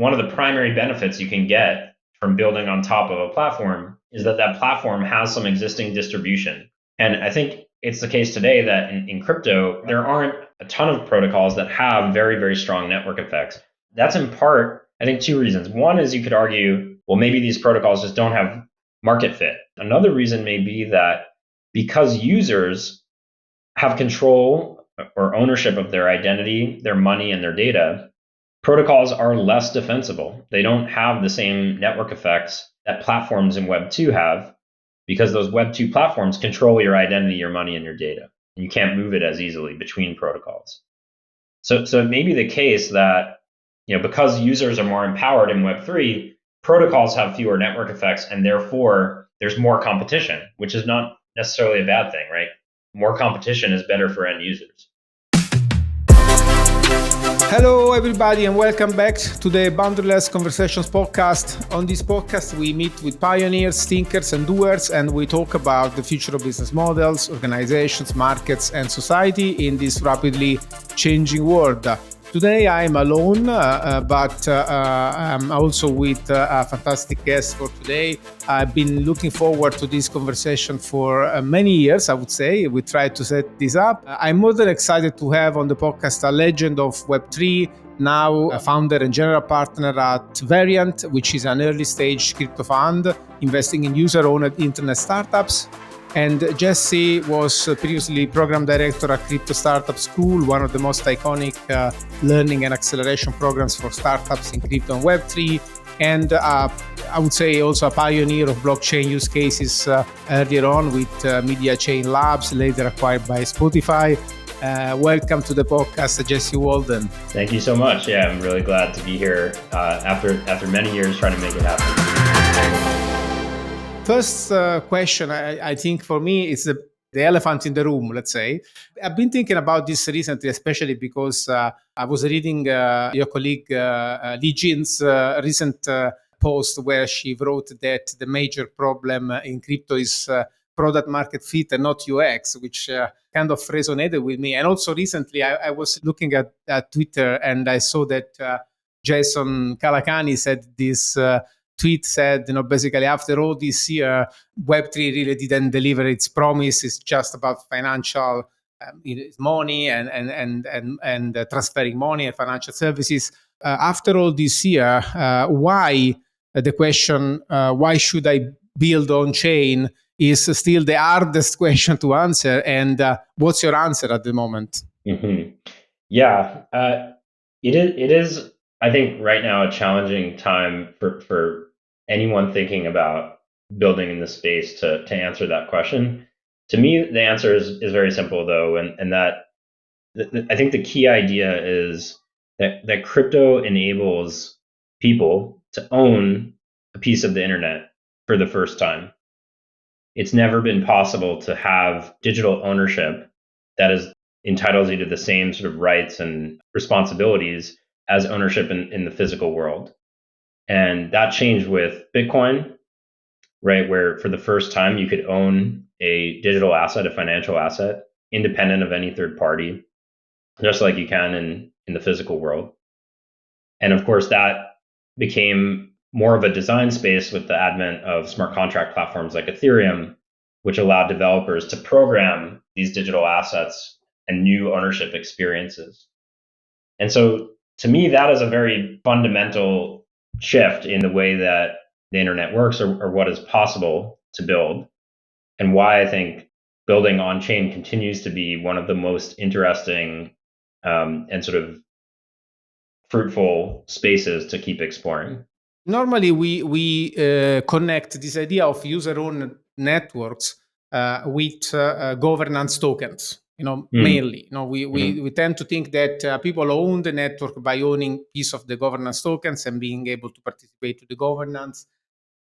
one of the primary benefits you can get from building on top of a platform is that that platform has some existing distribution. And I think it's the case today that in crypto, there aren't a ton of protocols that have very, very strong network effects. That's in part, I think, two reasons. One is you could argue, well, maybe these protocols just don't have market fit. Another reason may be that because users have control or ownership of their identity, their money, and their data, protocols are less defensible. They don't have the same network effects that platforms in Web 2 have, because those Web 2 platforms control your identity, your money, and your data. And you can't move it as easily between protocols. So it may be the case that, because users are more empowered in Web 3, protocols have fewer network effects, and therefore there's more competition, which is not necessarily a bad thing, right? More competition is better for end users. Hello, everybody, and welcome back to the Boundaryless Conversations podcast. On this podcast, we meet with pioneers, thinkers, and doers, and we talk about the future of business models, organizations, markets, and society in this rapidly changing world. Today, I'm alone, but I'm also with a fantastic guest for today. I've been looking forward to this conversation for many years, I would say. We tried to set this up. I'm more than excited to have on the podcast a legend of Web3, now a founder and general partner at Variant, which is an early stage crypto fund investing in user-owned internet startups. And Jesse was previously program director at Crypto Startup School, one of the most iconic learning and acceleration programs for startups in Crypto and Web3. And I would say also a pioneer of blockchain use cases earlier on with Mediachain Labs, later acquired by Spotify. Welcome to the podcast, Jesse Walden. Thank you so much. Yeah, I'm really glad to be here after many years trying to make it happen. First question, I think for me, is the elephant in the room, let's say. I've been thinking about this recently, especially because I was reading your colleague Li Jin's recent post where she wrote that the major problem in crypto is product market fit and not UX, which kind of resonated with me. And also recently, I was looking at Twitter and I saw that Jason Calacanis said this tweet said, basically after all this year, Web3 really didn't deliver its promise. It's just about financial money and transferring money and financial services. After all this year, why the question, why should I build on chain is still the hardest question to answer. And what's your answer at the moment? Mm-hmm. Yeah, it is, I think, right now a challenging time for anyone thinking about building in this space to answer that question. To me, the answer is very simple, though, and that I think the key idea is that crypto enables people to own a piece of the internet for the first time. It's never been possible to have digital ownership that entitles you to the same sort of rights and responsibilities as ownership in the physical world. And that changed with Bitcoin, right? Where for the first time you could own a digital asset, a financial asset, independent of any third party, just like you can in the physical world. And of course, that became more of a design space with the advent of smart contract platforms like Ethereum, which allowed developers to program these digital assets and new ownership experiences. And so to me, that is a very fundamental shift in the way that the internet works or what is possible to build, and why I think building on-chain continues to be one of the most interesting and sort of fruitful spaces to keep exploring. Normally, we connect this idea of user-owned networks with governance tokens. Mainly, we tend to think that people own the network by owning piece of the governance tokens and being able to participate to the governance.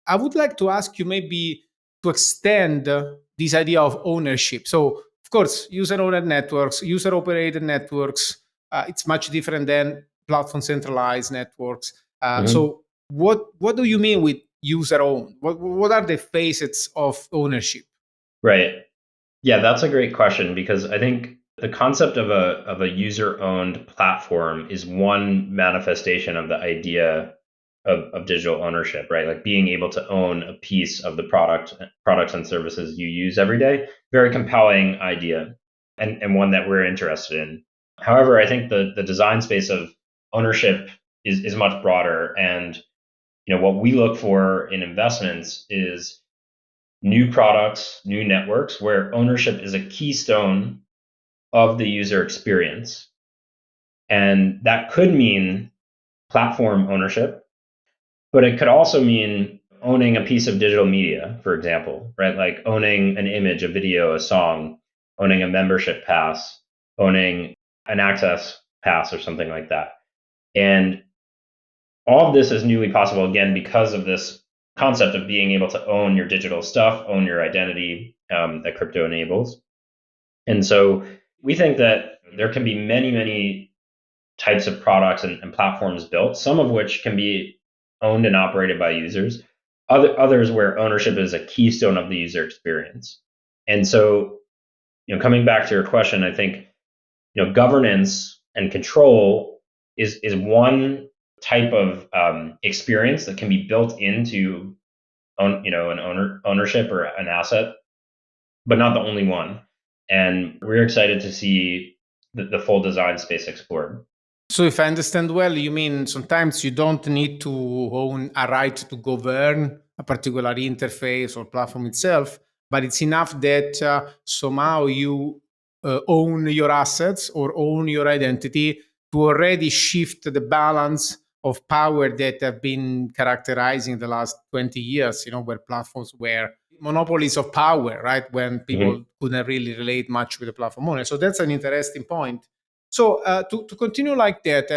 I would like to ask you maybe to extend this idea of ownership. So, of course, user-owned networks, user-operated networks, it's much different than platform centralized networks. So, what do you mean with user-owned? What are the facets of ownership? Right. Yeah, that's a great question, because I think the concept of a user-owned platform is one manifestation of the idea of digital ownership, right? Like being able to own a piece of the products and services you use every day. Very compelling idea, and one that we're interested in. However, I think the design space of ownership is much broader. And what we look for in investments is new products, new networks where ownership is a keystone of the user experience. And that could mean platform ownership, but it could also mean owning a piece of digital media, for example, right? Like owning an image, a video, a song, owning a membership pass, owning an access pass or something like that. And all of this is newly possible, again, because of this concept of being able to own your digital stuff, own your identity, that crypto enables. And so we think that there can be many, many types of products and platforms built, some of which can be owned and operated by users, others where ownership is a keystone of the user experience. And so, coming back to your question, I think, governance and control is one type of experience that can be built into an ownership or an asset, but not the only one. And we're excited to see the full design space explored. So if I understand well, you mean sometimes you don't need to own a right to govern a particular interface or platform itself, but it's enough that somehow you own your assets or own your identity to already shift the balance of power that have been characterizing the last 20 years, where platforms were monopolies of power, right? When people couldn't really relate much with the platform owner. So that's an interesting point. So to continue like that,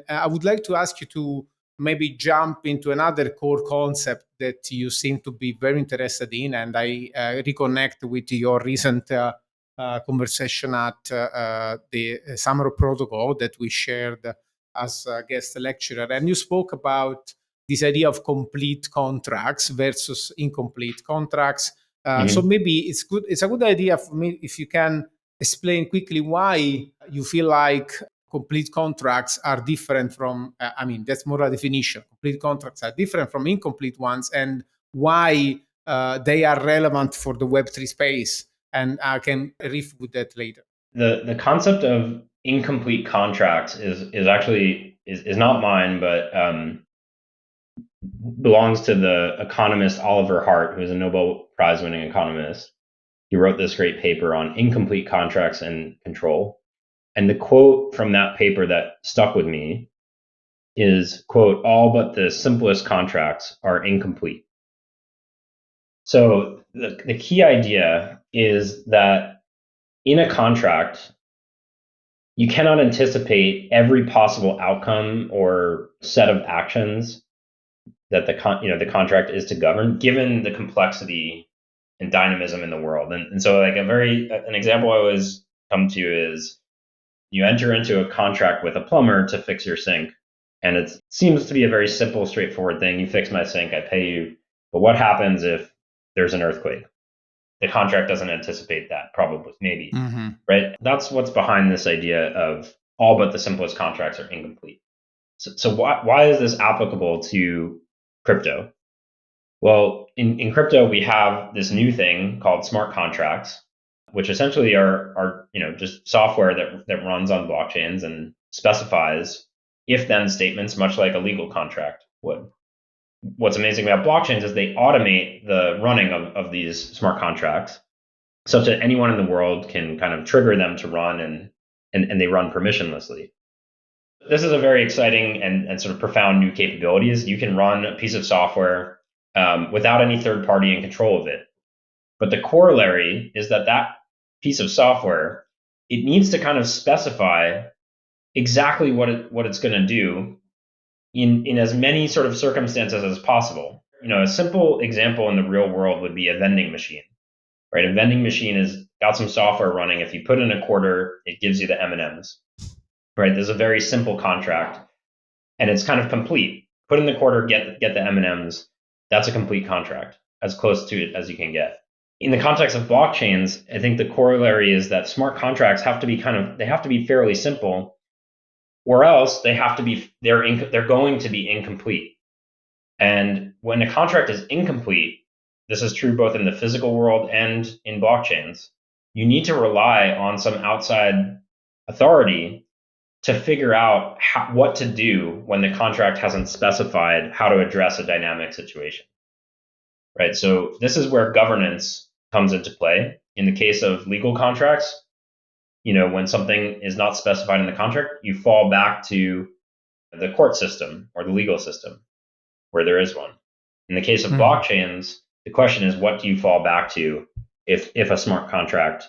I would like to ask you to maybe jump into another core concept that you seem to be very interested in, and I reconnect with your recent conversation at the Summer Protocol that we shared as a guest lecturer, and you spoke about this idea of complete contracts versus incomplete contracts. So maybe it's a good idea for me if you can explain quickly why you feel like complete contracts are different from, that's more a definition. Complete contracts are different from incomplete ones, and why they are relevant for the Web3 space. And I can riff with that later. The concept of incomplete contracts is actually is not mine, but belongs to the economist Oliver Hart, who is a Nobel Prize winning economist. He wrote this great paper on incomplete contracts and control. And the quote from that paper that stuck with me is, quote, "All but the simplest contracts are incomplete." So the key idea is that in a contract, you cannot anticipate every possible outcome or set of actions that the contract is to govern, given the complexity and dynamism in the world. And so like an example I always come to is you enter into a contract with a plumber to fix your sink. And it seems to be a very simple, straightforward thing. You fix my sink, I pay you. But what happens if there's an earthquake? The contract doesn't anticipate that, probably, maybe, right? That's what's behind this idea of all but the simplest contracts are incomplete. So why is this applicable to crypto? Well, in crypto, we have this new thing called smart contracts, which essentially are just software that runs on blockchains and specifies if-then statements, much like a legal contract would. What's amazing about blockchains is they automate the running of these smart contracts such that anyone in the world can kind of trigger them to run, and they run permissionlessly. This is a very exciting and sort of profound new capabilities. You can run a piece of software without any third party in control of it. But the corollary is that piece of software, it needs to kind of specify exactly what it's going to do in as many sort of circumstances as possible. A simple example in the real world would be a vending machine, right? A vending machine has got some software running. If you put in a quarter, it gives you the M&Ms, right? There's a very simple contract, and it's kind of complete. Put in the quarter, get the M&Ms. That's a complete contract, as close to it as you can get. In the context of blockchains, I think the corollary is that smart contracts have to be fairly simple, or else they're going to be incomplete. And when a contract is incomplete, this is true both in the physical world and in blockchains, you need to rely on some outside authority to figure out what to do when the contract hasn't specified how to address a dynamic situation. Right? So this is where governance comes into play. In the case of legal contracts, when something is not specified in the contract, you fall back to the court system or the legal system where there is one. In the case of blockchains, the question is, what do you fall back to if a smart contract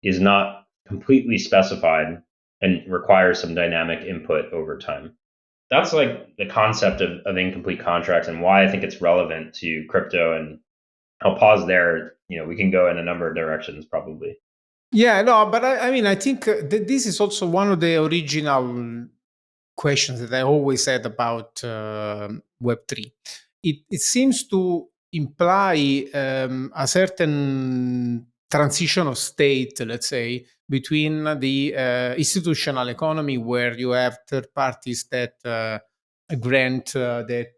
is not completely specified and requires some dynamic input over time? That's like the concept of incomplete contracts and why I think it's relevant to crypto. And I'll pause there. We can go in a number of directions probably. Yeah, no, but I mean, I think this is also one of the original questions that I always had about Web3. It seems to imply a certain transition of state, let's say, between the institutional economy, where you have third parties that grant that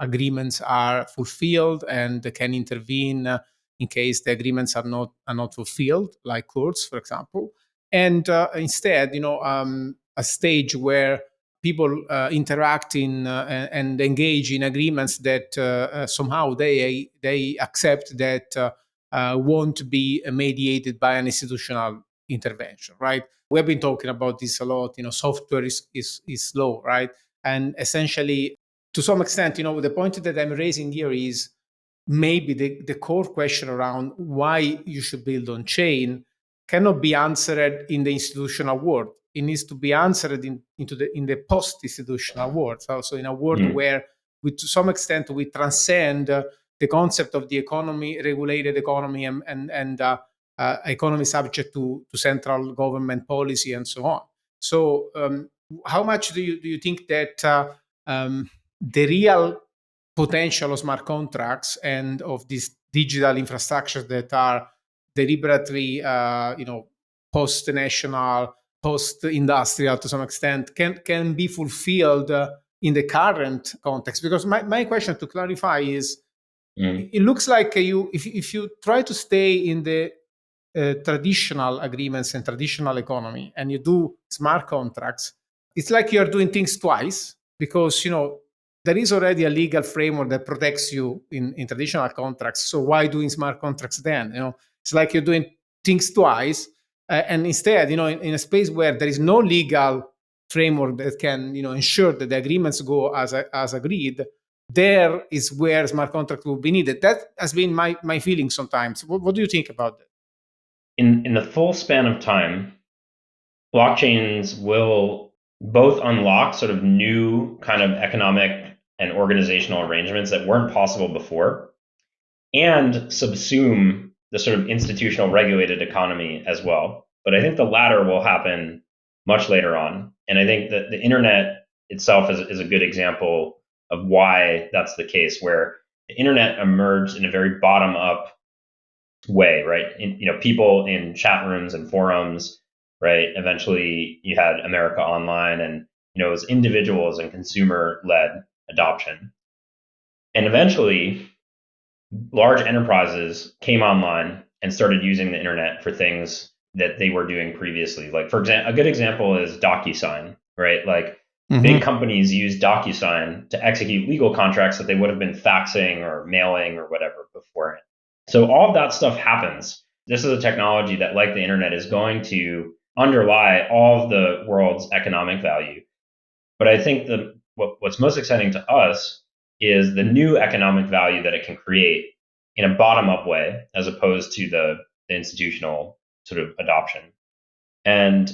agreements are fulfilled and can intervene in case the agreements are not fulfilled, like courts, for example. And instead, a stage where people interact in and engage in agreements that somehow they accept that won't be mediated by an institutional intervention, right? We've been talking about this a lot. Software is slow, right? And essentially, to some extent, the point that I'm raising here is maybe the core question around why you should build on chain cannot be answered in the institutional world. It needs to be answered in the post-institutional world. So in a world where, to some extent, we transcend the concept of the economy, regulated economy, and economy subject to central government policy and so on. So how much do you think that the real potential of smart contracts and of these digital infrastructures that are deliberately, post-national, post-industrial to some extent, can be fulfilled in the current context? Because my question, to clarify, is it looks like if you try to stay in the traditional agreements and traditional economy and you do smart contracts, it's like you're doing things twice, because there is already a legal framework that protects you in traditional contracts. So why doing smart contracts then? It's like you're doing things twice, and instead, in a space where there is no legal framework that can ensure that the agreements go as agreed, there is where smart contract will be needed. That has been my feeling sometimes. What do you think about that? In the full span of time, blockchains will both unlock sort of new kind of economic and organizational arrangements that weren't possible before, and subsume the sort of institutional regulated economy as well. But I think the latter will happen much later on. And I think that the internet itself is a good example of why that's the case, where the internet emerged in a very bottom up way, right? People in chat rooms and forums, right? Eventually you had America Online, and it was individuals and consumer led adoption. And eventually large enterprises came online and started using the internet for things that they were doing previously. Like, for example, a good example is DocuSign, right? Like big companies use DocuSign to execute legal contracts that they would have been faxing or mailing or whatever beforehand. So all of that stuff happens. This is a technology that, like the internet, is going to underlie all of the world's economic value. But I think what's most exciting to us is the new economic value that it can create in a bottom-up way, as opposed to the institutional sort of adoption. And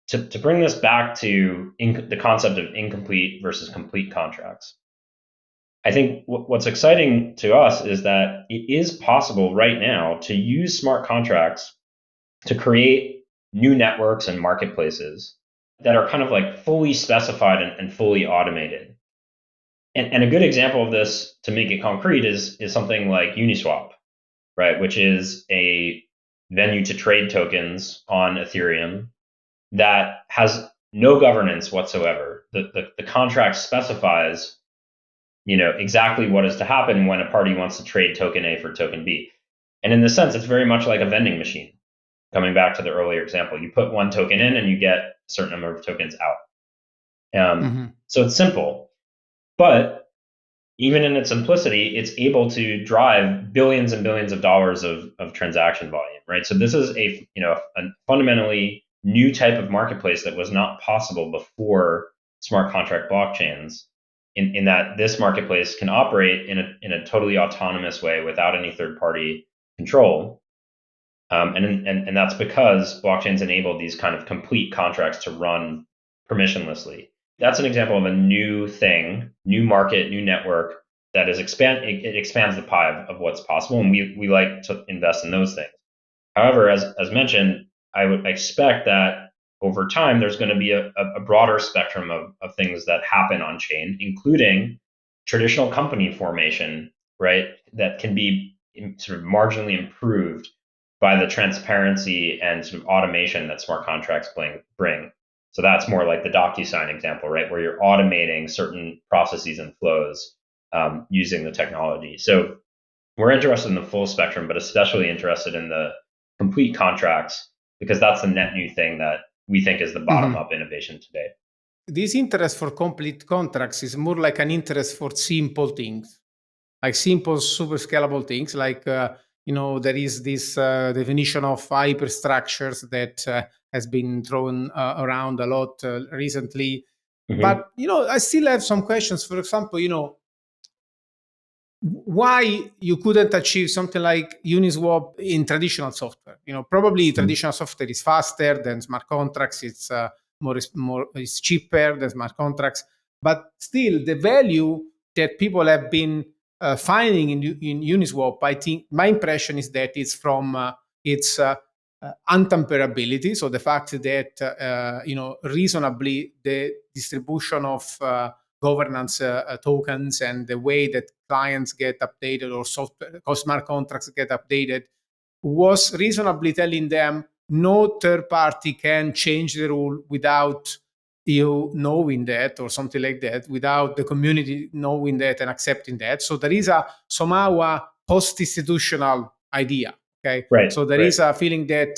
to bring this back to the concept of incomplete versus complete contracts, I think what's exciting to us is that it is possible right now to use smart contracts to create new networks and marketplaces that are kind of like fully specified and fully automated. And a good example of this, to make it concrete, is something like Uniswap, right? Which is a venue to trade tokens on Ethereum that has no governance whatsoever. The contract specifies exactly what is to happen when a party wants to trade token A for token B. And in this sense, it's very much like a vending machine. Coming back to the earlier example, you put one token in and you get a certain number of tokens out. So it's simple, but even in its simplicity, it's able to drive billions and billions of dollars of transaction volume, right? So this is a fundamentally new type of marketplace that was not possible before smart contract blockchains, in that this marketplace can operate in a totally autonomous way without any third party control. And that's because blockchains enable these kind of complete contracts to run permissionlessly. That's an example of a new thing, new market, new network that is it expands the pie of what's possible, and we like to invest in those things. However, as mentioned, I would expect that over time there's going to be a broader spectrum of things that happen on chain, including traditional company formation, right? That can be sort of marginally improved by the transparency and sort of automation that smart contracts bring. So that's more like the DocuSign example, right? Where you're automating certain processes and flows using the technology. So we're interested in the full spectrum, but especially interested in the complete contracts, because that's the net new thing that we think is the bottom-up innovation today. This interest for complete contracts is more like an interest for simple things, like simple, super scalable things, like there is this definition of hyperstructures that has been thrown around a lot recently. But I still have some questions. For example, why you couldn't achieve something like Uniswap in traditional software? Probably traditional software is faster than smart contracts. It's it's cheaper than smart contracts. But still, the value that people have been finding in Uniswap, I think my impression is that it's from its untamperability. So the fact that reasonably the distribution of governance tokens and the way that clients get updated or software or smart contracts get updated was reasonably telling them no third party can change the rule without you knowing that, or something like that, without the community knowing that and accepting that. So there is somehow a post-institutional idea. Okay. Right. So there is a feeling that,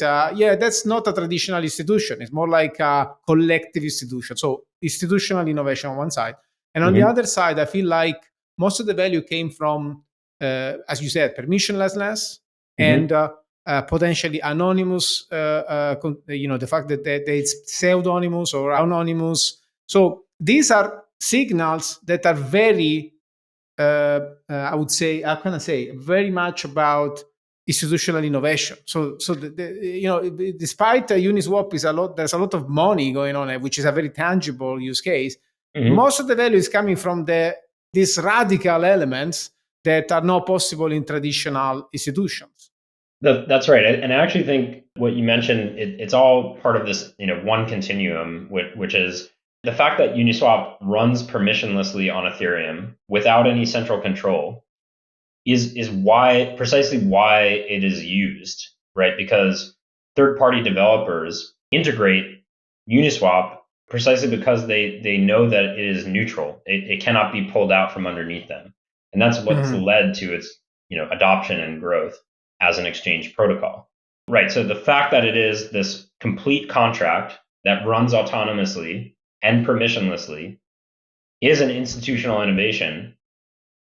that's not a traditional institution. It's more like a collective institution. So institutional innovation on one side. And on the other side, I feel like most of the value came from, as you said, permissionlessness and potentially anonymous, the fact that it's pseudonymous or anonymous. So these are signals that are very, I would say, how can I say, very much about institutional innovation. So despite Uniswap there's a lot of money going on, which is a very tangible use case. Most of the value is coming from these radical elements that are not possible in traditional institutions. That's right. And I actually think what you mentioned, it's all part of this, one continuum, which is the fact that Uniswap runs permissionlessly on Ethereum without any central control is precisely why it is used, right? Because third-party developers integrate Uniswap precisely because they know that it is neutral. It cannot be pulled out from underneath them. And that's what's led to its adoption and growth as an exchange protocol. Right. So the fact that it is this complete contract that runs autonomously and permissionlessly is an institutional innovation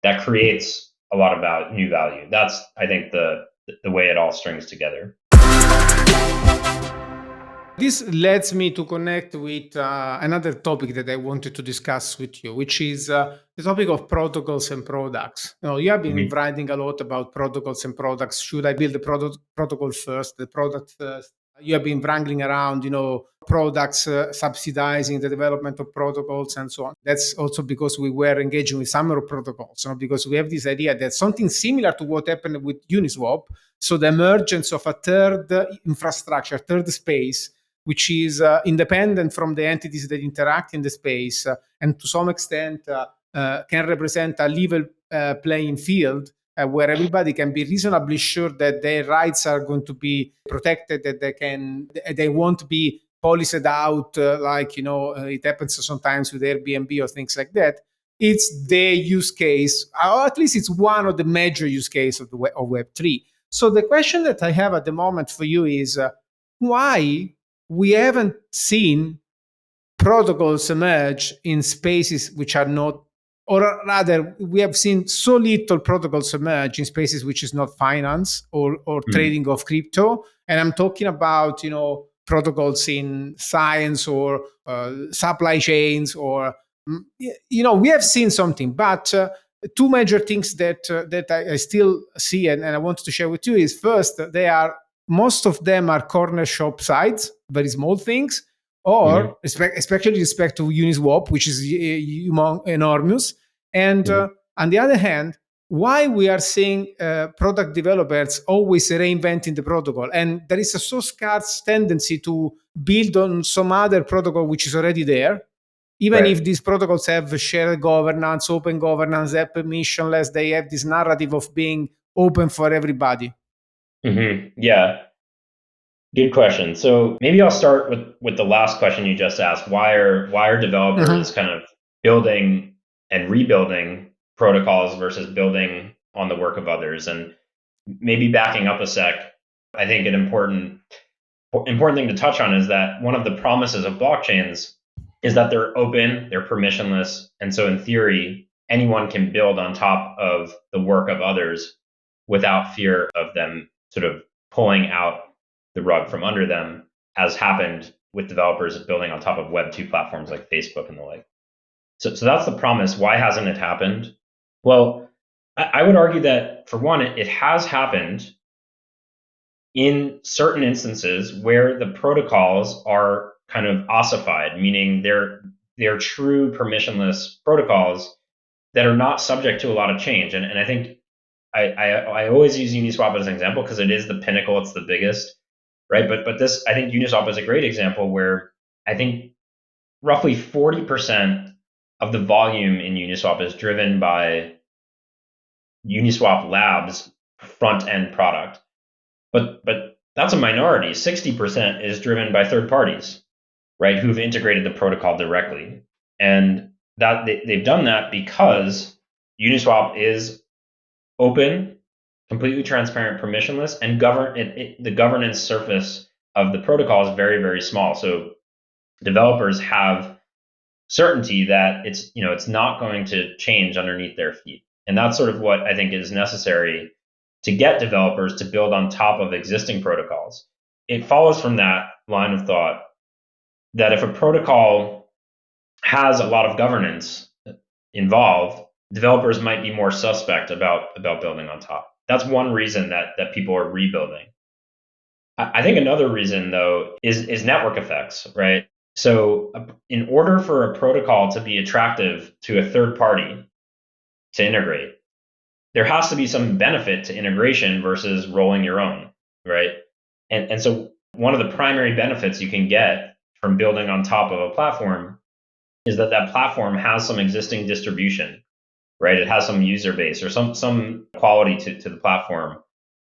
that creates a lot of new value. That's, I think, the way it all strings together. This leads me to connect with another topic that I wanted to discuss with you, which is the topic of protocols and products. You have been writing a lot about protocols and products. Should I build the protocol first, the product first? You have been wrangling around, products subsidizing the development of protocols and so on. That's also because we were engaging with summer protocols, because we have this idea that something similar to what happened with Uniswap, so the emergence of a third infrastructure, third space, which is independent from the entities that interact in the space, and to some extent can represent a level playing field where everybody can be reasonably sure that their rights are going to be protected, that they won't be policed out like it happens sometimes with Airbnb or things like that. it's the use case, or at least it's one of the major use cases of Web3. So the question that I have at the moment for you is why we haven't seen protocols emerge in spaces which are not, or rather, we have seen so little protocols emerge in spaces which is not finance or trading of crypto. And I'm talking about, protocols in science or supply chains, or, we have seen something, but two major things that I still see and I wanted to share with you is first, most of them are corner shop sites, very small things, or especially respect to Uniswap, which is enormous. And on the other hand, why we are seeing product developers always reinventing the protocol, and there is a so scarce tendency to build on some other protocol which is already there, even if these protocols have shared governance, open governance, they're permissionless, they have this narrative of being open for everybody. Yeah. Good question. So maybe I'll start with the last question you just asked. Why are developers kind of building and rebuilding protocols versus building on the work of others? And maybe backing up a sec, I think an important thing to touch on is that one of the promises of blockchains is that they're open, they're permissionless, and so in theory, anyone can build on top of the work of others without fear of them sort of pulling out the rug from under them, as happened with developers building on top of Web2 platforms like Facebook and the like. So that's the promise. Why hasn't it happened? Well, I would argue that, for one, it has happened in certain instances where the protocols are kind of ossified, meaning they're true permissionless protocols that are not subject to a lot of change. And I think I always use Uniswap as an example because it is the pinnacle, it's the biggest, right? But this, I think Uniswap is a great example where I think roughly 40% of the volume in Uniswap is driven by Uniswap Labs front end product. But that's a minority. 60% is driven by third parties, right, who've integrated the protocol directly. And that they've done that because Uniswap is open, completely transparent, permissionless, and the governance surface of the protocol is very, very small. So developers have certainty that it's not going to change underneath their feet. And that's sort of what I think is necessary to get developers to build on top of existing protocols. It follows from that line of thought that if a protocol has a lot of governance involved, developers might be more suspect about building on top. That's one reason that people are rebuilding. I think another reason, though, is network effects, right? So in order for a protocol to be attractive to a third party to integrate, there has to be some benefit to integration versus rolling your own, right? And so one of the primary benefits you can get from building on top of a platform is that platform has some existing distribution, right? It has some user base or some quality to the platform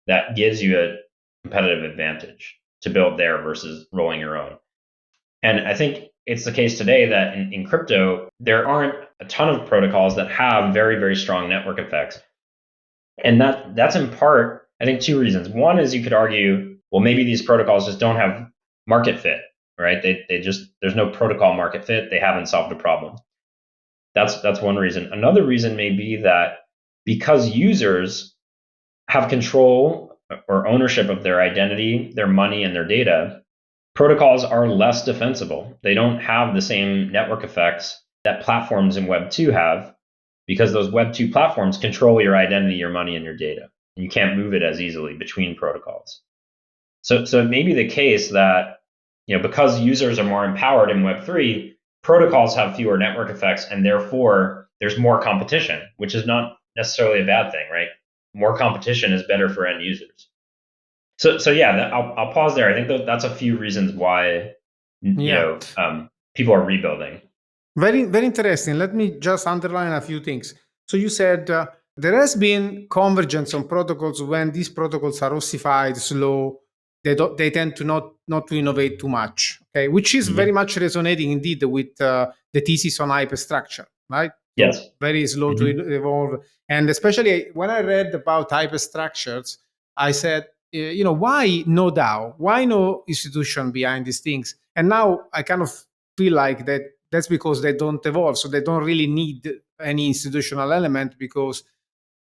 that gives you a competitive advantage to build there versus rolling your own. And I think it's the case today that in crypto, there aren't a ton of protocols that have very, very strong network effects. And that's in part, I think, two reasons. One is you could argue, well, maybe these protocols just don't have market fit, right? There's no protocol market fit. They haven't solved a problem. That's one reason. Another reason may be that because users have control or ownership of their identity, their money, and their data, protocols are less defensible. They don't have the same network effects that platforms in Web 2 have, because those Web 2 platforms control your identity, your money, and your data. And you can't move it as easily between protocols. So it may be the case that, because users are more empowered in Web 3, protocols have fewer network effects, and therefore there's more competition, which is not necessarily a bad thing, right? More competition is better for end users. So yeah, I'll pause there. I think that's a few reasons why people are rebuilding. Very, very interesting. Let me just underline a few things. So you said there has been convergence on protocols when these protocols are ossified, slow. They tend to not to innovate too much. Okay, which is very much resonating indeed with the thesis on hyperstructure, right? So Yes. very slow to evolve. And especially when I read about hyperstructures, I said, why no DAO? Why no institution behind these things? And now I kind of feel like that's because they don't evolve. So they don't really need any institutional element, because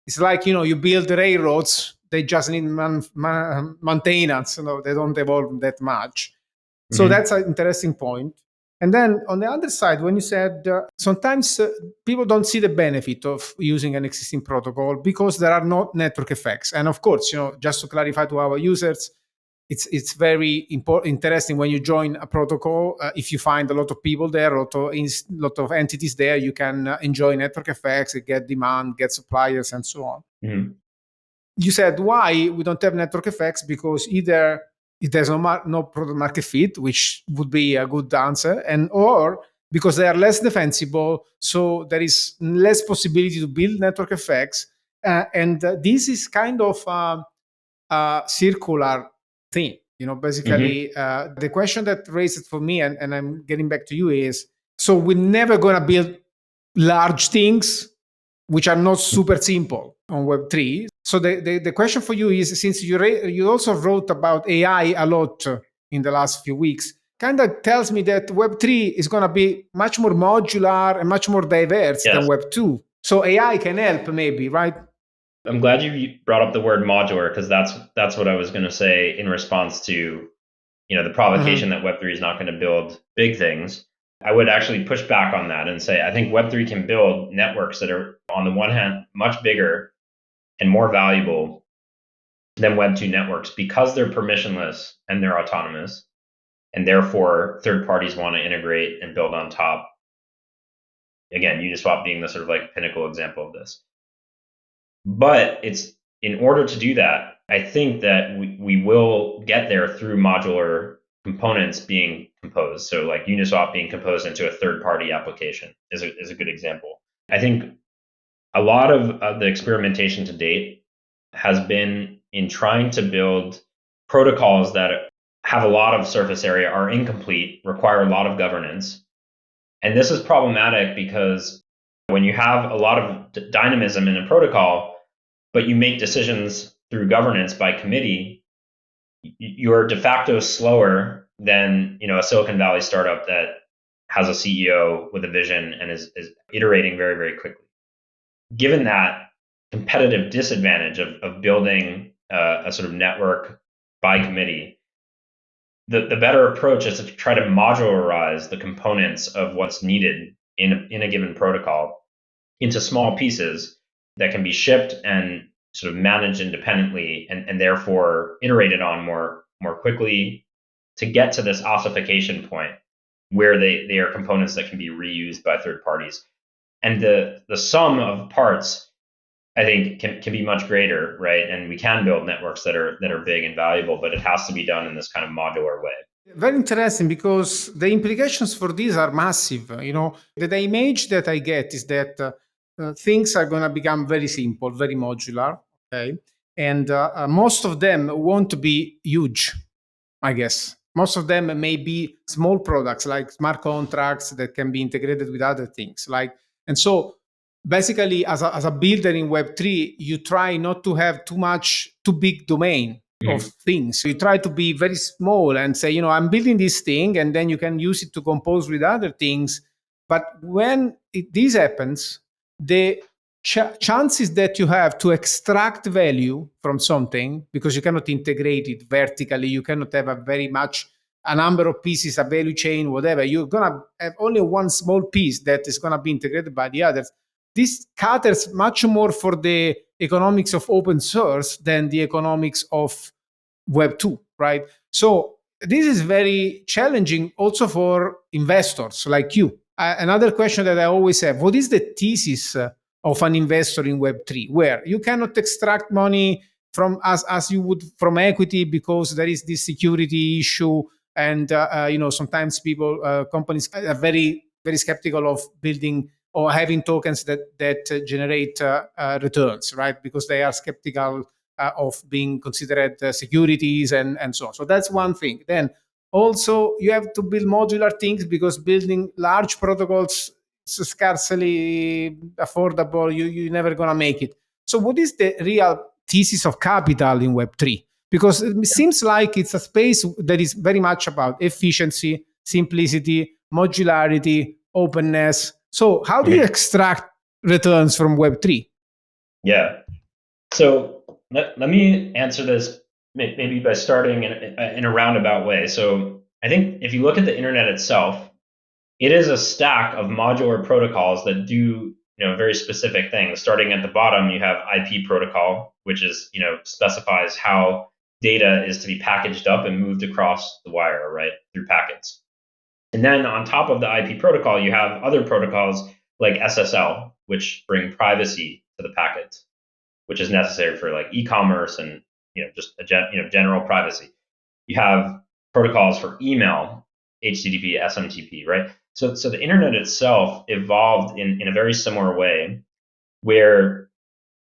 it's like, you build railroads, they just need maintenance. They don't evolve that much. So that's an interesting point. And then on the other side, when you said sometimes people don't see the benefit of using an existing protocol because there are no network effects. And of course, just to clarify to our users, it's very interesting when you join a protocol. If you find a lot of people there, lot of entities there, you can enjoy network effects, get demand, get suppliers, and so on. You said why we don't have network effects, because either there's no product market fit, which would be a good answer, or because they are less defensible, so there is less possibility to build network effects. And this is kind of a circular thing. Basically, the question that raised it for me, and I'm getting back to you, is, so we're never going to build large things which are not super simple on Web3. So the question for you is, since you also wrote about AI a lot in the last few weeks, kind of tells me that Web3 is going to be much more modular and much more diverse than Web2. So AI can help, maybe, right? I'm glad you brought up the word modular, because that's what I was going to say in response to the provocation that Web3 is not going to build big things. I would actually push back on that and say I think Web3 can build networks that are, on the one hand, much bigger and more valuable than Web2 networks, because they're permissionless and they're autonomous, and therefore third parties want to integrate and build on top. Again, Uniswap being the sort of like pinnacle example of this. But it's, in order to do that, I think that we will get there through modular components being composed. So like Uniswap being composed into a third-party application is a good example. I think a lot of the experimentation to date has been in trying to build protocols that have a lot of surface area, are incomplete, require a lot of governance. And this is problematic because when you have a lot of dynamism in a protocol, but you make decisions through governance by committee, you're de facto slower than a Silicon Valley startup that has a CEO with a vision and is iterating very, very quickly. Given that competitive disadvantage of building a sort of network by committee, the better approach is to try to modularize the components of what's needed in a given protocol into small pieces that can be shipped and sort of managed independently, and therefore iterated on more quickly, to get to this ossification point where they are components that can be reused by third parties. And the sum of parts, I think, can be much greater, right? And we can build networks that are big and valuable, but it has to be done in this kind of modular way. Very interesting, because the implications for this are massive. The image that I get is that things are going to become very simple, very modular, okay? And most of them won't be huge, I guess. Most of them may be small products like smart contracts that can be integrated with other things. And so basically, as a builder in Web3, you try not to have too big domain of things. So you try to be very small and say, I'm building this thing, and then you can use it to compose with other things. But when this happens, the chances that you have to extract value from something, because you cannot integrate it vertically, you cannot have a number of pieces, a value chain, whatever, you're going to have only one small piece that is going to be integrated by the others. This caters much more for the economics of open source than the economics of Web 2, right? So this is very challenging also for investors like you. Another question that I always have: what is the thesis of an investor in Web3, where you cannot extract money from as you would from equity, because there is this security issue, and sometimes companies are very, very skeptical of building or having tokens that generate returns, right? Because they are skeptical of being considered securities and so on. So that's one thing. Then also you have to build modular things, because building large protocols, scarcely affordable. You're never gonna make it. So what is the real thesis of capital in Web3? Because it seems like it's a space that is very much about efficiency, simplicity, modularity, openness. So how do you extract returns from Web3? Yeah. So let me answer this maybe by starting in a roundabout way. So I think if you look at the internet itself, it is a stack of modular protocols that do very specific things. Starting at the bottom, you have IP protocol, which is specifies how data is to be packaged up and moved across the wire, right, through packets. And then on top of the IP protocol, you have other protocols like SSL, which bring privacy to the packets, which is necessary for like e-commerce and just general privacy. You have protocols for email, HTTP, SMTP, right? So the internet itself evolved in a very similar way, where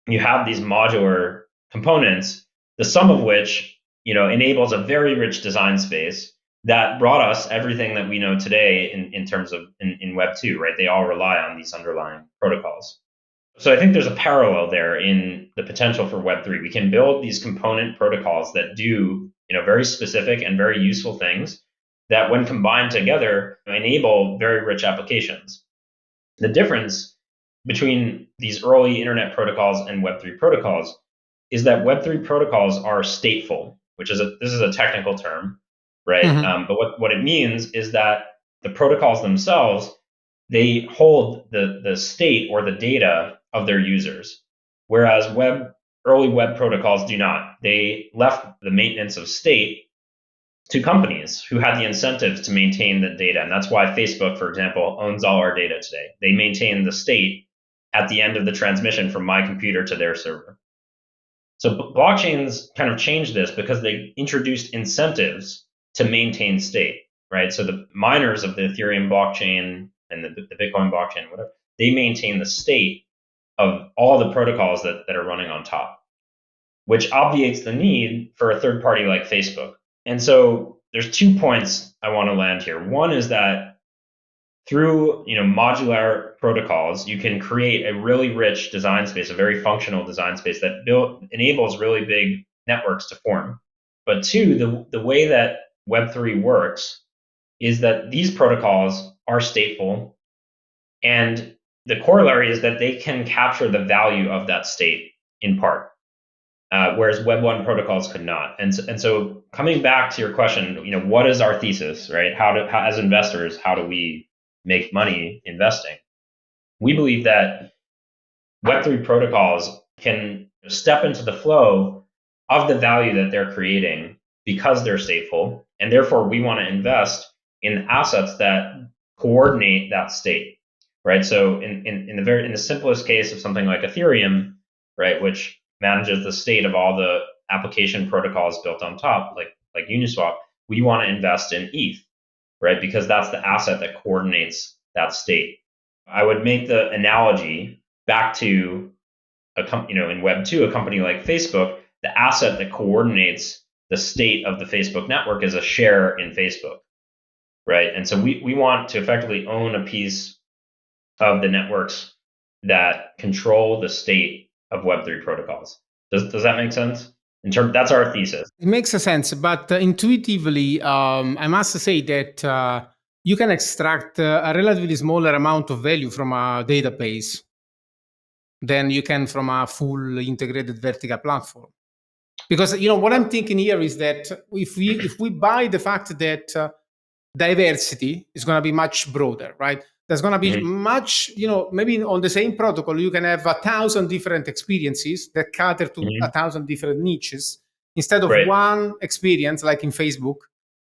you have these modular components, the sum of which enables a very rich design space that brought us everything that we know today in terms of in Web 2, right? They all rely on these underlying protocols. So I think there's a parallel there in the potential for Web3. We can build these component protocols that do very specific and very useful things that, when combined together, enable very rich applications. The difference between these early internet protocols and Web3 protocols is that Web3 protocols are stateful, which is this is a technical term, right? Mm-hmm. But what it means is that the protocols themselves, they hold the state or the data of their users, whereas early web protocols do not. They left the maintenance of state to companies who had the incentives to maintain the data. And that's why Facebook, for example, owns all our data today. They maintain the state at the end of the transmission from my computer to their server. So blockchains kind of changed this because they introduced incentives to maintain state, right? So the miners of the Ethereum blockchain and the Bitcoin blockchain, whatever, they maintain the state of all the protocols that are running on top, which obviates the need for a third party like Facebook. And so there's 2 points I want to land here. One is that through modular protocols, you can create a really rich design space, a very functional design space that enables really big networks to form. But two, the way that Web3 works is that these protocols are stateful, and the corollary is that they can capture the value of that state in part. Whereas Web 1 protocols could not. And so coming back to your question, what is our thesis, right? As investors, how do we make money investing? We believe that Web3 protocols can step into the flow of the value that they're creating because they're stateful, and therefore we want to invest in assets that coordinate that state, right? So in the simplest case of something like Ethereum, right, which manages the state of all the application protocols built on top, like Uniswap, we want to invest in ETH, right? Because that's the asset that coordinates that state. I would make the analogy back to in Web 2, a company like Facebook, the asset that coordinates the state of the Facebook network is a share in Facebook, right? And so we want to effectively own a piece of the networks that control the state of Web3 protocols. Does that make sense? That's our thesis. It makes a sense, but intuitively, I must say that you can extract a relatively smaller amount of value from a database than you can from a full integrated vertical platform. Because what I'm thinking here is that if we buy the fact that diversity is going to be much broader, right? There's going to be much, maybe on the same protocol, you can have 1,000 different experiences that cater to 1,000 different niches instead of one experience like in Facebook,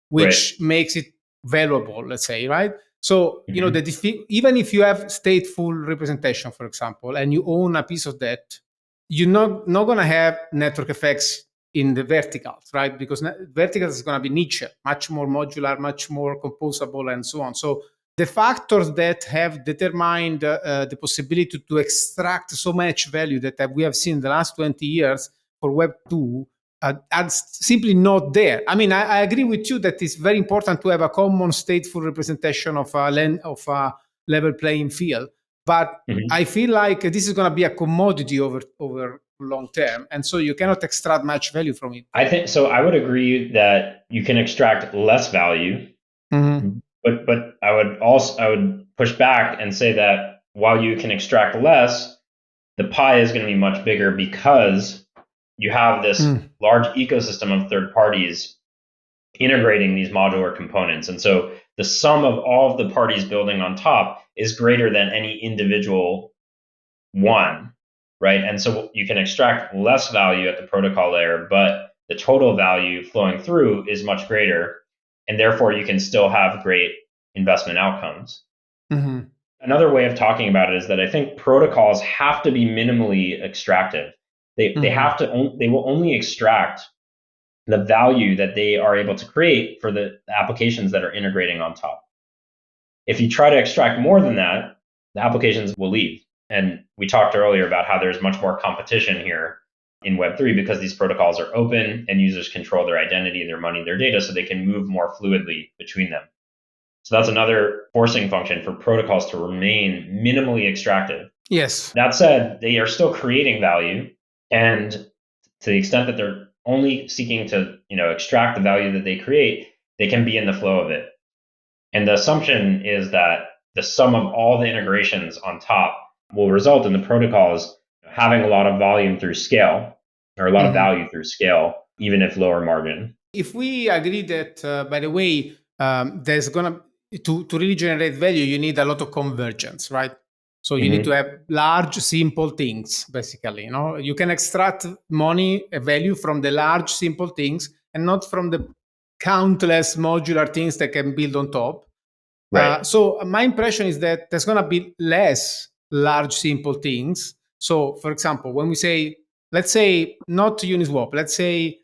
which makes it valuable, let's say, right? So, even if you have stateful representation, for example, and you own a piece of that, you're not going to have network effects in the verticals, right? Because verticals is going to be niche, much more modular, much more composable, and so on. So the factors that have determined the possibility to extract so much value that we have seen in the last 20 years for Web 2 are simply not there. I mean, I agree with you that it's very important to have a common stateful representation of a level playing field. But I feel like this is going to be a commodity over long term, and so you cannot extract much value from it. I think so. I would agree that you can extract less value, but I would push back and say that while you can extract less, the pie is going to be much bigger because you have this large ecosystem of third parties integrating these modular components. And so the sum of all of the parties building on top is greater than any individual one, right? And so you can extract less value at the protocol layer, but the total value flowing through is much greater. And therefore, you can still have great investment outcomes. Another way of talking about it is that I think protocols have to be minimally extractive. They will only extract the value that they are able to create for the applications that are integrating on top. If you try to extract more than that, the applications will leave. And we talked earlier about how there's much more competition here in Web3 because these protocols are open and users control their identity, their money, their data, so they can move more fluidly between them. So that's another forcing function for protocols to remain minimally extractive. Yes. That said, they are still creating value, and to the extent that they're only seeking to, extract the value that they create, they can be in the flow of it. And the assumption is that the sum of all the integrations on top will result in the protocols having a lot of volume through scale, or a lot of value through scale, even if lower margin. If we agree that, by the way, there's going to really generate value, you need a lot of convergence, right? So you need to have large, simple things, basically. You can extract money, value from the large, simple things, and not from the countless modular things that can build on top. Right. So my impression is that there's going to be less large, simple things. So, for example, when we say, let's say not Uniswap, let's say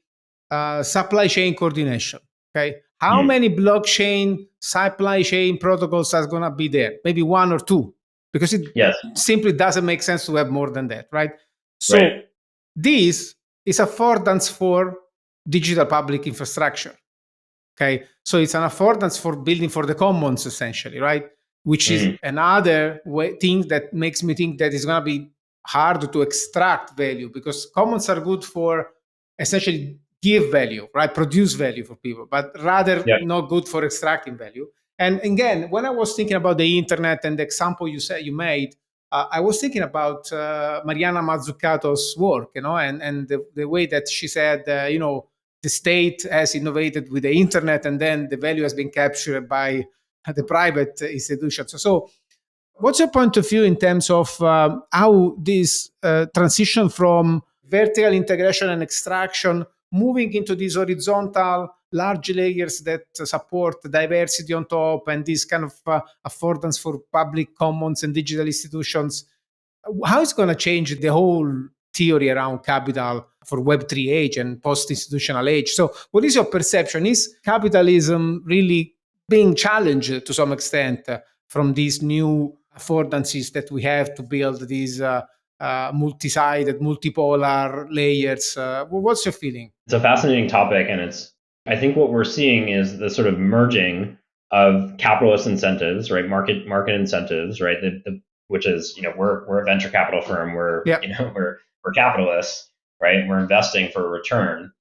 supply chain coordination. Okay, how many blockchain supply chain protocols are going to be there? Maybe one or two, because it simply doesn't make sense to have more than that, right? So this is affordance for digital public infrastructure. Okay, so it's an affordance for building for the commons, essentially, right? Which is another thing that makes me think that it's going to be hard to extract value, because commons are good for essentially give value, right? Produce value for people, but rather not good for extracting value. And again, when I was thinking about the internet and the example you made, I was thinking about Mariana Mazzucato's work, and the way that she said, the state has innovated with the internet, and then the value has been captured by the private institutions. So what's your point of view in terms of how this transition from vertical integration and extraction moving into these horizontal large layers that support diversity on top and this kind of affordance for public commons and digital institutions, how it's going to change the whole theory around capital for Web3 age and post-institutional age? So what is your perception? Is capitalism really being challenged to some extent from these new affordances that we have to build these multi-sided, multipolar layers? What's your feeling? It's a fascinating topic, and I think what we're seeing is the sort of merging of capitalist incentives, right? Market incentives, right? Which is, we're a venture capital firm. We're capitalists, right? We're investing for a return,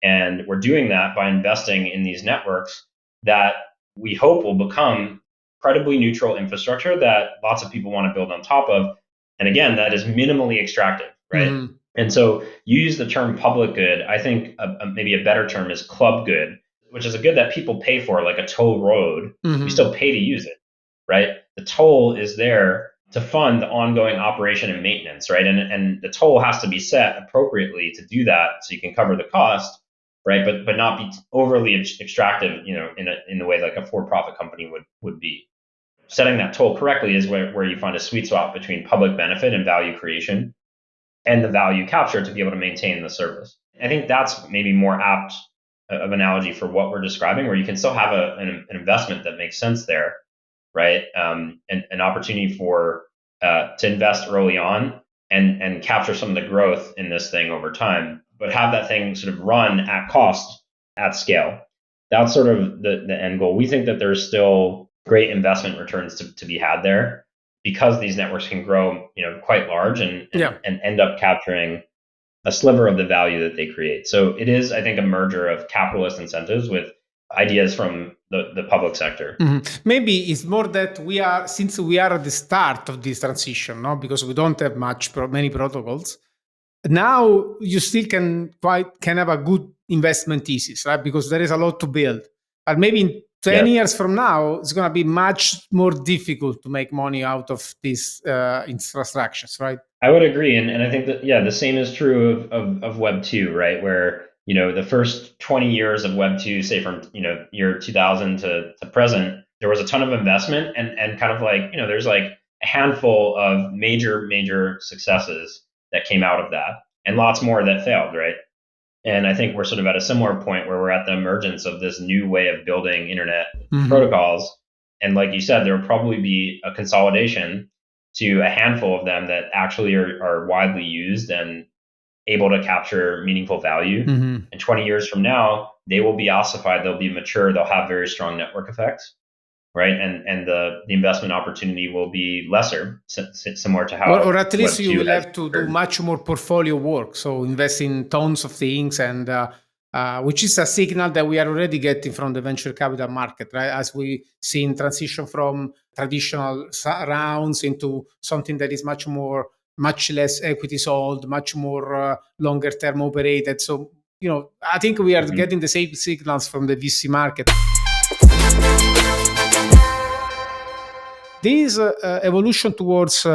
and we're doing that by investing in these networks that we hope will become incredibly neutral infrastructure that lots of people want to build on top of. And again, that is minimally extractive, right? And so you use the term public good. I think maybe a better term is club good, which is a good that people pay for, like a toll road. You still pay to use it, right? The toll is there to fund the ongoing operation and maintenance, right? And the toll has to be set appropriately to do that, so you can cover the cost, right? But not be overly extractive, in the way like a for-profit company would be. Setting that toll correctly is where you find a sweet spot between public benefit and value creation, and the value capture to be able to maintain the service. I think that's maybe more apt of analogy for what we're describing, where you can still have an investment that makes sense there, right? And an opportunity for to invest early on and capture some of the growth in this thing over time, but have that thing sort of run at cost, at scale. That's sort of the end goal. We think that there's still great investment returns to be had there, because these networks can grow, quite large and end up capturing a sliver of the value that they create. So it is, I think, a merger of capitalist incentives with ideas from the public sector. Maybe it's more that since we are at the start of this transition, no, because we don't have many protocols. Now you still can have a good investment thesis, right? Because there is a lot to build. But maybe in 10 years from now, it's going to be much more difficult to make money out of these infrastructures, right? I would agree. And I think that, the same is true of Web 2, right? Where, the first 20 years of Web 2, say from, year 2000 to present, there was a ton of investment and kind of like, there's like a handful of major successes that came out of that and lots more that failed, right? And I think we're sort of at a similar point where we're at the emergence of this new way of building internet protocols. And like you said, there will probably be a consolidation to a handful of them that actually are widely used and able to capture meaningful value. And 20 years from now, they will be ossified, they'll be mature, they'll have very strong network effects, right? And the investment opportunity will be lesser, similar to how... Or at least you will have to do much more portfolio work, so invest in tons of things, and which is a signal that we are already getting from the venture capital market, right? As we see in transition from traditional rounds into something that is much less equity sold, much more longer term operated. So, I think we are getting the same signals from the VC market. This evolution towards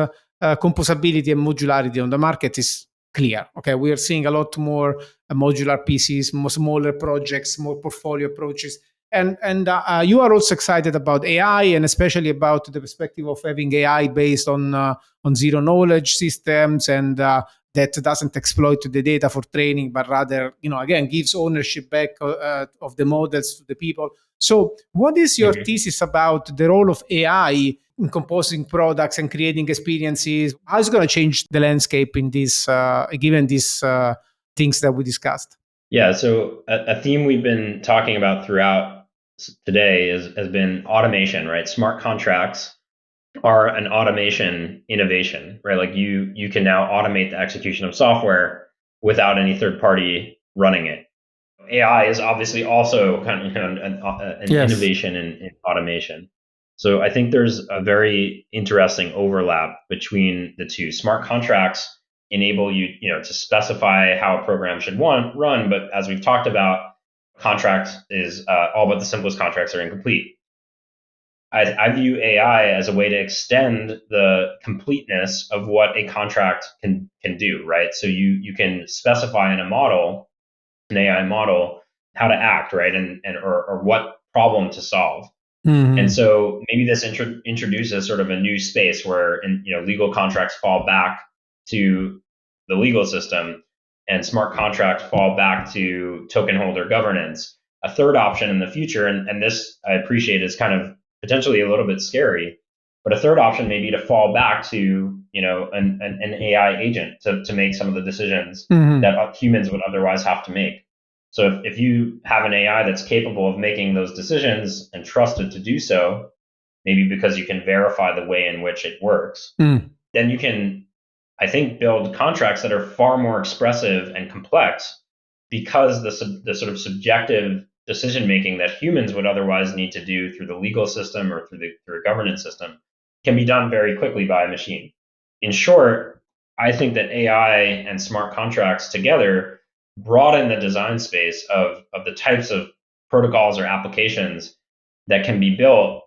composability and modularity on the market is clear. Okay, we are seeing a lot more modular pieces, more smaller projects, more portfolio approaches, and you are also excited about AI, and especially about the perspective of having AI based on zero knowledge systems, and that doesn't exploit the data for training, but rather, again, gives ownership back of the models to the people. So, what is your thesis about the role of AI in composing products and creating experiences? How is it going to change the landscape in this, given these things that we discussed? Yeah, so a theme we've been talking about throughout today has been automation, right? Smart contracts are an automation innovation, right? Like you can now automate the execution of software without any third party running it. AI is obviously also kind of an innovation in automation. So I think there's a very interesting overlap between the two. Smart contracts enable you, to specify how a program should run, but as we've talked about, contract is all but the simplest contracts are incomplete. I view AI as a way to extend the completeness of what a contract can do, right? So you can specify in a model, an AI model, how to act, right, or what problem to solve. And so maybe this introduces sort of a new space where, legal contracts fall back to the legal system, and smart contracts fall back to token holder governance. A third option in the future, and this I appreciate is kind of potentially a little bit scary, but a third option may be to fall back to, an AI agent to make some of the decisions that humans would otherwise have to make. So if you have an AI that's capable of making those decisions and trusted to do so, maybe because you can verify the way in which it works, then you can, I think, build contracts that are far more expressive and complex, because the sort of subjective decision making that humans would otherwise need to do through the legal system or through a governance system can be done very quickly by a machine. In short, I think that AI and smart contracts together broaden the design space of the types of protocols or applications that can be built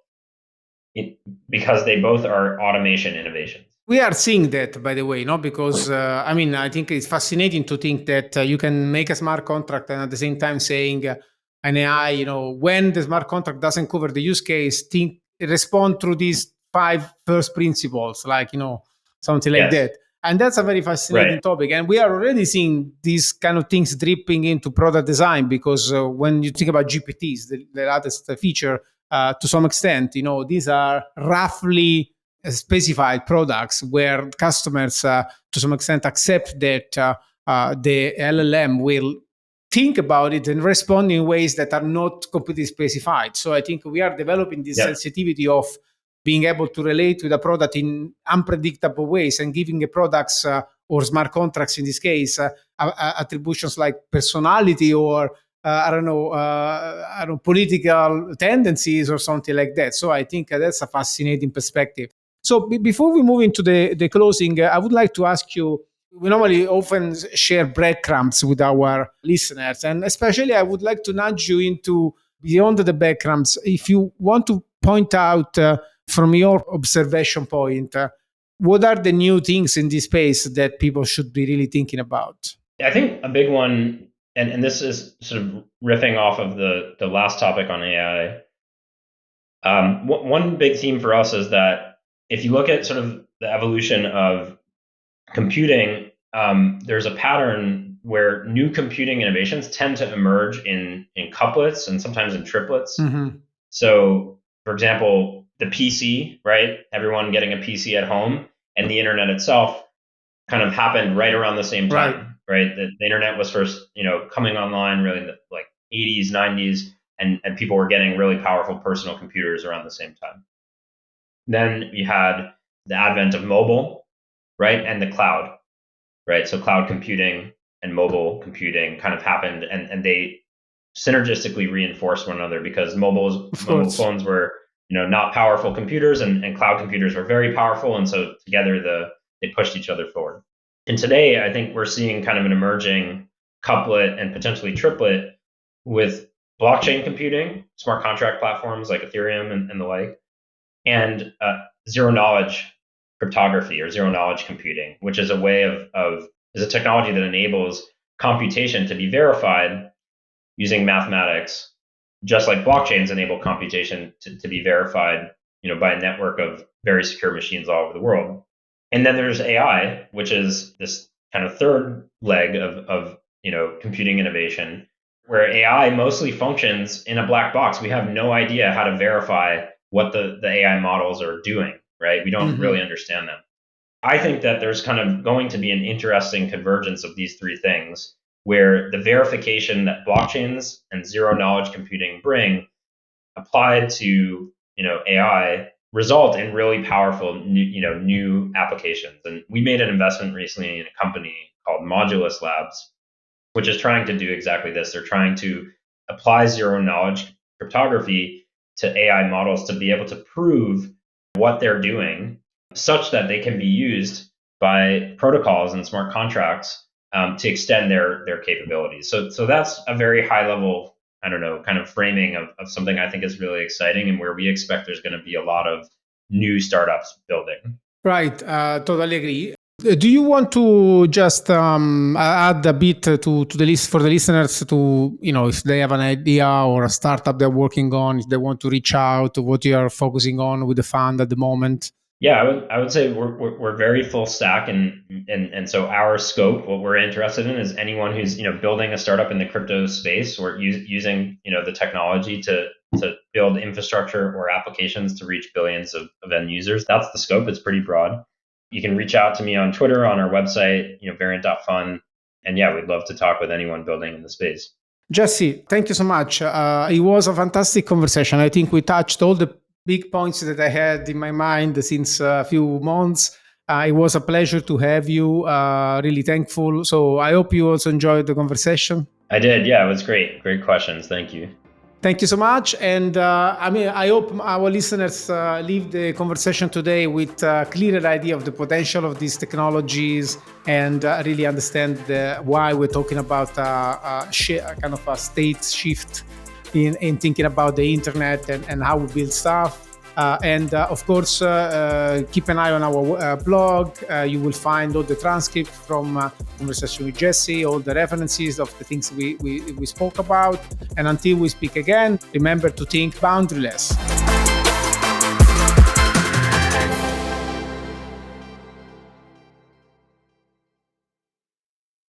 because they both are automation innovations. We are seeing that, by the way, because I think it's fascinating to think that you can make a smart contract and at the same time saying an AI, when the smart contract doesn't cover the use case, respond through these 5 first principles, like, something like that. And that's a very fascinating topic. And we are already seeing these kind of things dripping into product design, because when you think about GPTs, the latest feature, to some extent, these are roughly specified products where customers, to some extent, accept that the LLM will think about it and respond in ways that are not completely specified. So I think we are developing this sensitivity of being able to relate with a product in unpredictable ways and giving a products or smart contracts in this case attributions like personality or I don't know political tendencies or something like that. So I think that's a fascinating perspective. So before we move into the closing, I would like to ask you, we normally often share breadcrumbs with our listeners, and especially I would like to nudge you into beyond the breadcrumbs. If you want to point out from your observation point, what are the new things in this space that people should be really thinking about? I think a big one, and this is sort of riffing off of the last topic on AI. One big theme for us is that if you look at sort of the evolution of computing, there's a pattern where new computing innovations tend to emerge in couplets and sometimes in triplets. Mm-hmm. So, for example, the PC, right? Everyone getting a PC at home, and the internet itself kind of happened right around the same time, right? The internet was first, coming online really in the like 80s, 90s, and people were getting really powerful personal computers around the same time. Then you had the advent of mobile, right? And the cloud, right? So cloud computing and mobile computing kind of happened, and they synergistically reinforced one another because mobile phones were, not powerful computers, and cloud computers were very powerful. And so together they pushed each other forward. And today, I think we're seeing kind of an emerging couplet and potentially triplet with blockchain computing, smart contract platforms like Ethereum and the like, and zero knowledge cryptography or zero knowledge computing, which is a way is a technology that enables computation to be verified using mathematics, just like blockchains enable computation to be verified, by a network of very secure machines all over the world. And then there's AI, which is this kind of third leg of computing innovation, where AI mostly functions in a black box. We have no idea how to verify what the AI models are doing, right? We don't really understand them. I think that there's kind of going to be an interesting convergence of these three things, where the verification that blockchains and zero knowledge computing bring applied to AI result in really powerful new applications. And we made an investment recently in a company called Modularity Labs, which is trying to do exactly this. They're trying to apply zero knowledge cryptography to AI models to be able to prove what they're doing such that they can be used by protocols and smart contracts to extend their capabilities. So that's a very high level, kind of framing of something I think is really exciting and where we expect there's going to be a lot of new startups building. Right. Totally agree. Do you want to just add a bit to the list for the listeners to, if they have an idea or a startup they're working on, if they want to reach out, what you are focusing on with the fund at the moment? Yeah, I would say we're very full stack, and so our scope, what we're interested in, is anyone who's building a startup in the crypto space or using the technology to build infrastructure or applications to reach billions of end users. That's the scope. It's pretty broad. You can reach out to me on Twitter, on our website, Variant.fund, and yeah, we'd love to talk with anyone building in the space. Jesse, thank you so much. It was a fantastic conversation. I think we touched all the big points that I had in my mind since a few months. It was a pleasure to have you. Really thankful. So I hope you also enjoyed the conversation. I did. Yeah, it was great. Great questions. Thank you. Thank you so much. And I hope our listeners leave the conversation today with a clearer idea of the potential of these technologies and really understand why we're talking about a kind of a state shift in thinking about the internet and how we build stuff. Of course, keep an eye on our blog. You will find all the transcripts from conversation with Jesse, all the references of the things we spoke about. And until we speak again, remember to think boundaryless.